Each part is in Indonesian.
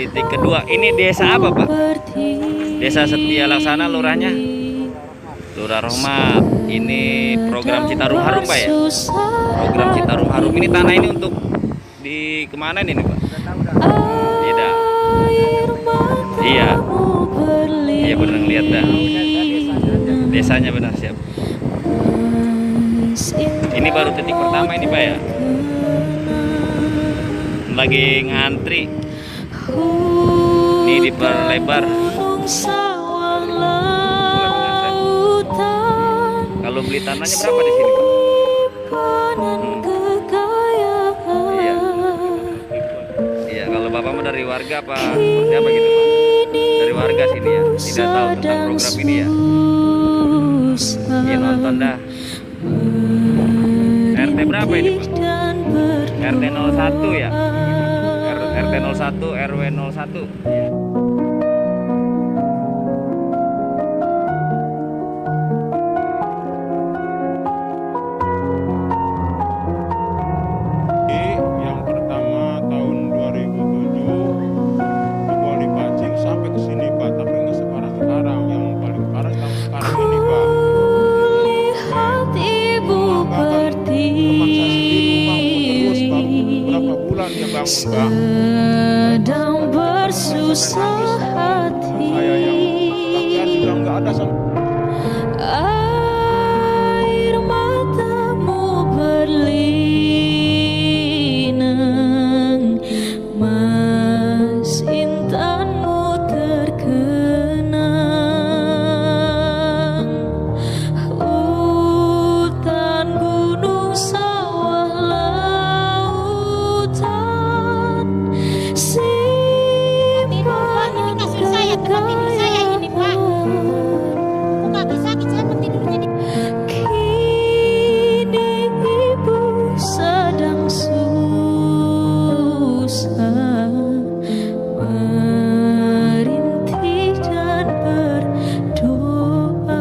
titik kedua. Ini desa apa, Pak? Desa Setia Laksana, lurahnya Lurah Rohmat. Ini program Citarum Harum, Pak ya? Program Citarum Harum. Ini tanah ini untuk di kemana ini, Pak? Tidak. Iya. Iya benar ngeliat dah. Desanya benar, siap. Ini baru titik pertama ini, Pak ya? Lagi ngantri. Ini diperlebar. Kalau beli tanahnya berapa di sini, Pak? Iya. Iya, kalau Bapak mah dari warga apa seperti apa gitu, Pak? Dari warga sini ya. Tidak tahu tentang program ini ya. Iya, nonton dah. RT berapa ini, Pak? RT 01 ya? RT 01, RW 01. Iya. Yang pertama tahun 2007 dibawa dipancing sampai ke sini, Pak, tapi nggak sekarang yang paling parah yang sekarang ini, Pak. Terpaksa sendiri bangun terus, Pak. Berapa bulan dia bangun, Pak. Sedang bersusah hati. Saya yang pakaian juga nggak ada sama. Air matamu berlinang, mas intanmu terkenang. Hutan, gunung, sawah, lautan, simpan kasih saya tempat tidur saya ini, Pak. Bukan bisa tempat tidurnya di Kini ibu sedang susah merintih dan berdoa.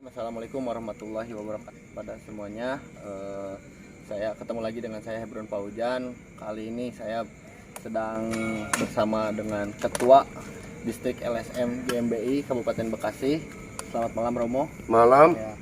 Assalamualaikum warahmatullahi wabarakatuh pada semuanya. Saya ketemu lagi dengan saya Hebron Paujan. Kali ini saya sedang bersama dengan Ketua Distrik LSM GMBI Kabupaten Bekasi. Selamat malam, Romo. Malam. Ya.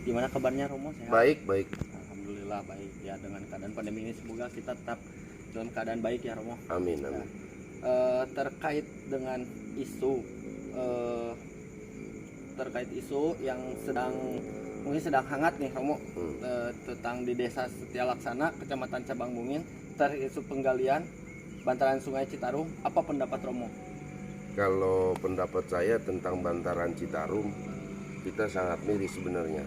Gimana kabarnya, Romo? Sehat? Baik, baik. Alhamdulillah baik. Ya, dengan keadaan pandemi ini semoga kita tetap dalam keadaan baik ya, Romo. Amin, Ya. amin. Terkait dengan isu yang mungkin sedang hangat nih, Romo, tentang di Desa Setia Laksana, Kecamatan Cabang Bungin, terkait isu penggalian bantaran Sungai Citarum. Apa pendapat Romo? Kalau pendapat saya tentang bantaran Citarum, kita sangat miris sebenarnya.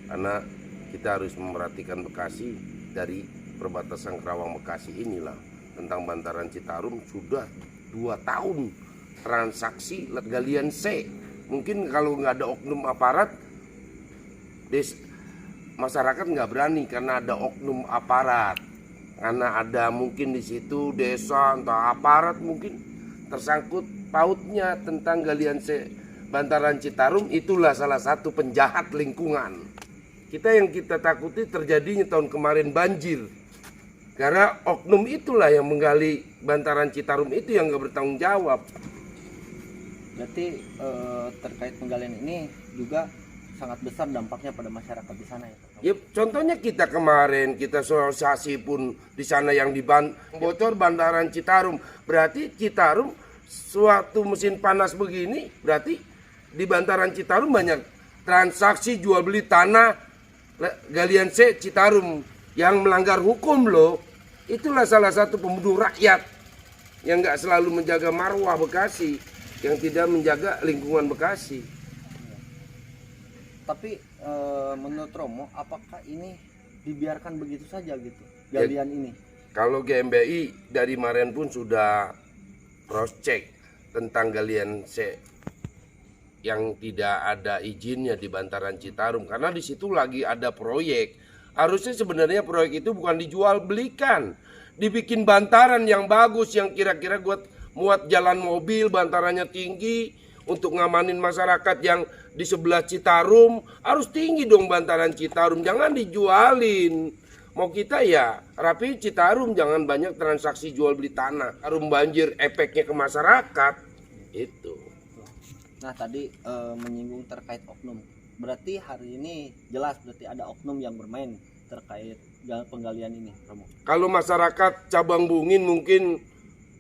Karena kita harus memperhatikan Bekasi dari perbatasan Kerawang Bekasi inilah. Tentang bantaran Citarum sudah 2 tahun transaksi galian C. Mungkin kalau nggak ada oknum aparat, masyarakat nggak berani karena ada oknum aparat. Karena ada mungkin di situ desa entah aparat mungkin tersangkut pautnya tentang galian C bantaran Citarum. Itulah salah satu penjahat lingkungan. Yang kita takuti terjadinya tahun kemarin banjir. Karena oknum itulah yang menggali bantaran Citarum itu yang nggak bertanggung jawab. Berarti terkait penggalian ini juga sangat besar dampaknya pada masyarakat di sana ya, Pak? Ya, contohnya kita kemarin kita sosialisasi pun di sana yang bocor bantaran Citarum. Berarti Citarum suatu musim panas begini, berarti di bantaran Citarum banyak transaksi jual beli tanah galian C Citarum yang melanggar hukum loh. Itulah salah satu pembunuh rakyat yang nggak selalu menjaga marwah Bekasi, yang tidak menjaga lingkungan Bekasi. Tapi menurut Romo, apakah ini dibiarkan begitu saja gitu, galian ini? Kalau GMBI dari kemarin pun sudah cross check tentang galian C yang tidak ada izinnya di bantaran Citarum, karena di situ lagi ada proyek Harusnya sebenarnya proyek itu bukan dijual belikan, dibikin bantaran yang bagus yang kira-kira buat muat jalan mobil, bantarannya tinggi untuk ngamanin masyarakat yang di sebelah Citarum. Harus tinggi dong bantaran Citarum, jangan dijualin. Mau kita ya rapi Citarum, jangan banyak transaksi jual beli tanah. Citarum banjir efeknya ke masyarakat itu. Nah tadi menyinggung terkait oknum. Berarti hari ini jelas berarti ada oknum yang bermain terkait penggalian ini, Romo. Kalau masyarakat Cabang Bungin mungkin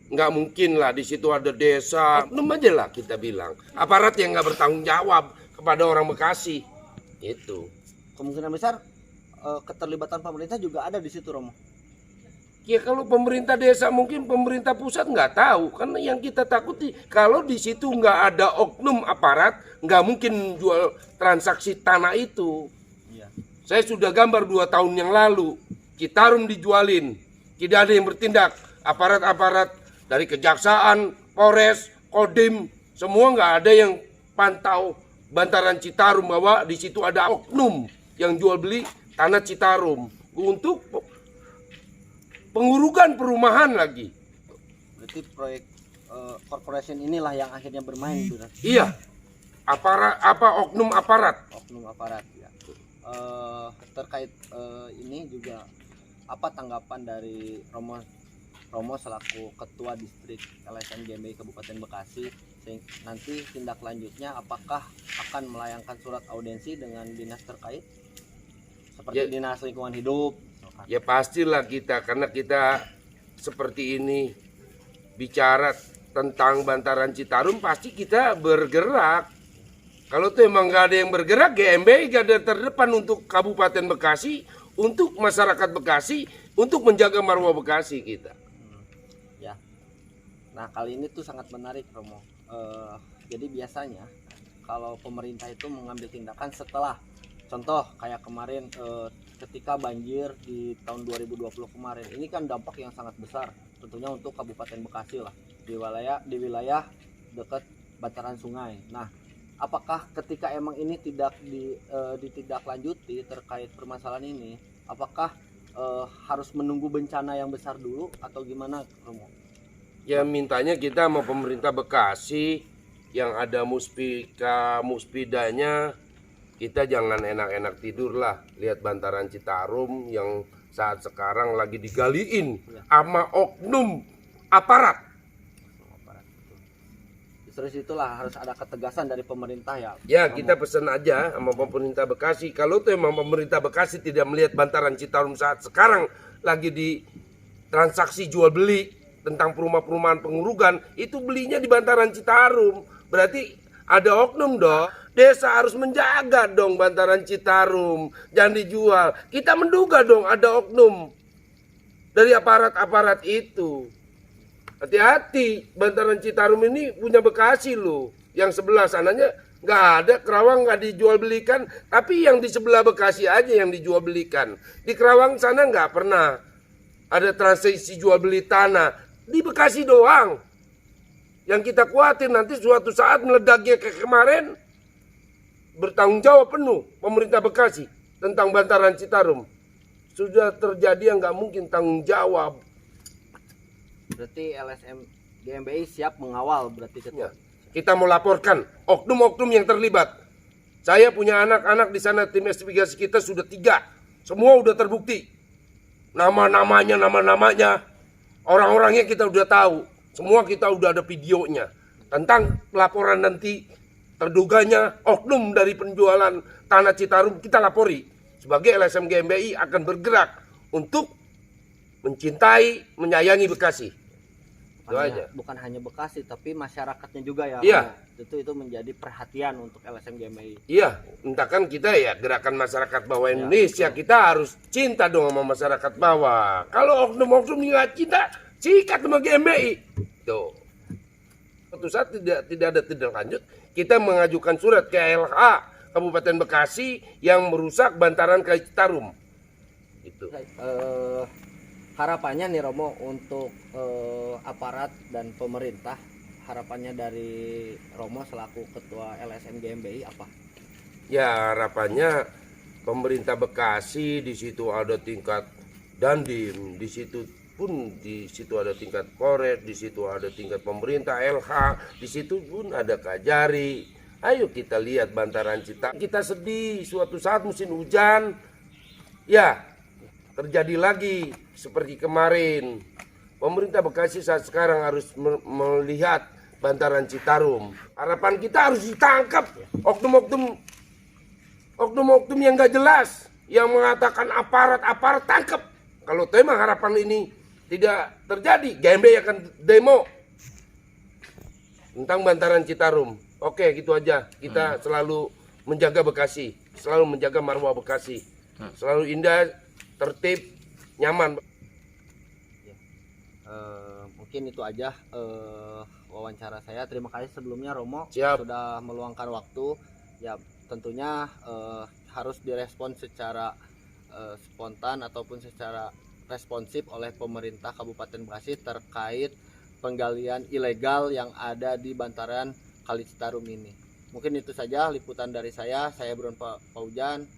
nggak mungkin lah, di situ ada desa. Oknum aja lah kita bilang. Aparat yang nggak bertanggung jawab kepada orang Bekasi. Itu. Kemungkinan besar keterlibatan pemerintah juga ada di situ, Romo. Ya kalau pemerintah desa mungkin pemerintah pusat nggak tahu. Karena yang kita takuti kalau di situ nggak ada oknum aparat, nggak mungkin jual transaksi tanah itu. Iya. Saya sudah gambar 2 tahun yang lalu. Citarum dijualin. Tidak ada yang bertindak. Aparat-aparat dari Kejaksaan, Polres, Kodim, semua nggak ada yang pantau bantaran Citarum bahwa di situ ada oknum yang jual beli tanah Citarum untuk pengurugan perumahan lagi. Berarti proyek corporation inilah yang akhirnya bermain, berarti. Iya. Oknum aparat. Oknum aparat ya. Terkait ini juga apa tanggapan dari Romo selaku Ketua Distrik LSM GMBI Kabupaten Bekasi, nanti tindak lanjutnya apakah akan melayangkan surat audiensi dengan dinas terkait seperti Ya. Dinas Lingkungan Hidup? Ya pastilah kita, karena kita seperti ini bicara tentang bantaran Citarum pasti kita bergerak. Kalau tuh emang nggak ada yang bergerak, GMBI gak ada terdepan untuk Kabupaten Bekasi, untuk masyarakat Bekasi, untuk menjaga marwah Bekasi kita. Ya. Nah kali ini tuh sangat menarik, Romo. Jadi biasanya kalau pemerintah itu mengambil tindakan setelah, contoh kayak kemarin ketika banjir di tahun 2020 kemarin, ini kan dampak yang sangat besar tentunya untuk Kabupaten Bekasi lah, di wilayah dekat bantaran sungai. Nah, apakah ketika emang ini tidak ditindaklanjuti terkait permasalahan ini, apakah harus menunggu bencana yang besar dulu atau gimana, Romo? Ya mintanya kita sama pemerintah Bekasi yang ada muspidanya, kita jangan enak-enak tidur lah lihat bantaran Citarum yang saat sekarang lagi digaliin sama oknum aparat. Terus itulah harus ada ketegasan dari pemerintah ya. Ya kita pesan aja sama pemerintah Bekasi, kalau tuh emang pemerintah Bekasi tidak melihat bantaran Citarum saat sekarang lagi di transaksi jual beli tentang perumahan pengurugan, itu belinya di bantaran Citarum, berarti ada oknum dong. Desa harus menjaga dong bantaran Citarum, jangan dijual. Kita menduga dong ada oknum dari aparat-aparat itu. Hati-hati, bantaran Citarum ini punya Bekasi loh. Yang sebelah sananya nggak ada, Kerawang nggak dijual belikan, tapi yang di sebelah Bekasi aja yang dijual belikan. Di Kerawang sana nggak pernah ada transaksi jual beli tanah. Di Bekasi doang. Yang kita khawatir nanti suatu saat meledaknya kayak kemarin, bertanggung jawab penuh pemerintah Bekasi tentang bantaran Citarum. Sudah terjadi yang nggak mungkin tanggung jawab. Berarti LSM GMBI siap mengawal berarti, Ketua. Ya. Kita mau laporkan oknum-oknum yang terlibat. Saya punya anak-anak di sana, tim investigasi kita sudah 3. Semua udah terbukti. Nama-namanya, orang-orangnya kita udah tahu. Semua kita udah ada videonya. Tentang laporan nanti terduganya oknum dari penjualan tanah Citarum, kita lapori. Sebagai LSM GMBI akan bergerak untuk mencintai, menyayangi Bekasi. Itu aja. Bukan hanya Bekasi tapi masyarakatnya juga ya. Iya. Itu menjadi perhatian untuk LSM GMBI. Iya, entahkan kita ya gerakan masyarakat bawah Indonesia, kita harus cinta dong sama masyarakat bawah. Kalau oknum-oknum nggak cinta, sikat sama GMBI. Tuh. Suatu saat tidak ada tindak lanjut, kita mengajukan surat ke LH Kabupaten Bekasi yang merusak bantaran Kali Citarum. Itu. Harapannya nih Romo untuk aparat dan pemerintah, harapannya dari Romo selaku Ketua LSM GMBI apa? Ya harapannya pemerintah Bekasi, di situ ada tingkat Dandim, di situ ada tingkat Polres, di situ ada tingkat pemerintah LH, di situ pun ada Kajari. Ayo kita lihat bantaran Citarum. Kita sedih suatu saat musim hujan, ya terjadi lagi seperti kemarin. Pemerintah Bekasi saat sekarang harus melihat bantaran Citarum. Harapan kita harus ditangkap oknum-oknum yang gak jelas, yang mengatakan aparat tangkap. Kalau memang harapan ini tidak terjadi, GMB akan demo tentang bantaran Citarum. Oke, gitu aja. Kita selalu menjaga Bekasi, selalu menjaga marwah Bekasi, selalu indah, tertib, nyaman. Mungkin itu aja wawancara saya. Terima kasih sebelumnya Romo. Siap. Sudah meluangkan waktu. Ya tentunya harus direspon secara spontan ataupun secara responsif oleh pemerintah Kabupaten Bekasi terkait penggalian ilegal yang ada di bantaran Kali Citarum ini. Mungkin itu saja liputan dari saya Hebron Paujan,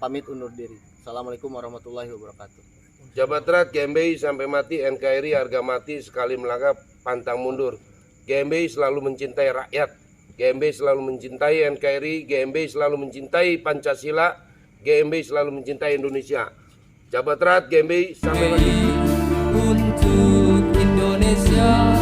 pamit undur diri. Assalamualaikum warahmatullahi wabarakatuh. Jabat Erat GMBI sampai mati, NKRI harga mati, sekali melangkah pantang mundur. GMBI selalu mencintai rakyat, GMBI selalu mencintai NKRI, GMBI selalu mencintai Pancasila, GMBI selalu mencintai Indonesia. Jabat Erat GMBI sampai mati. Untuk Indonesia.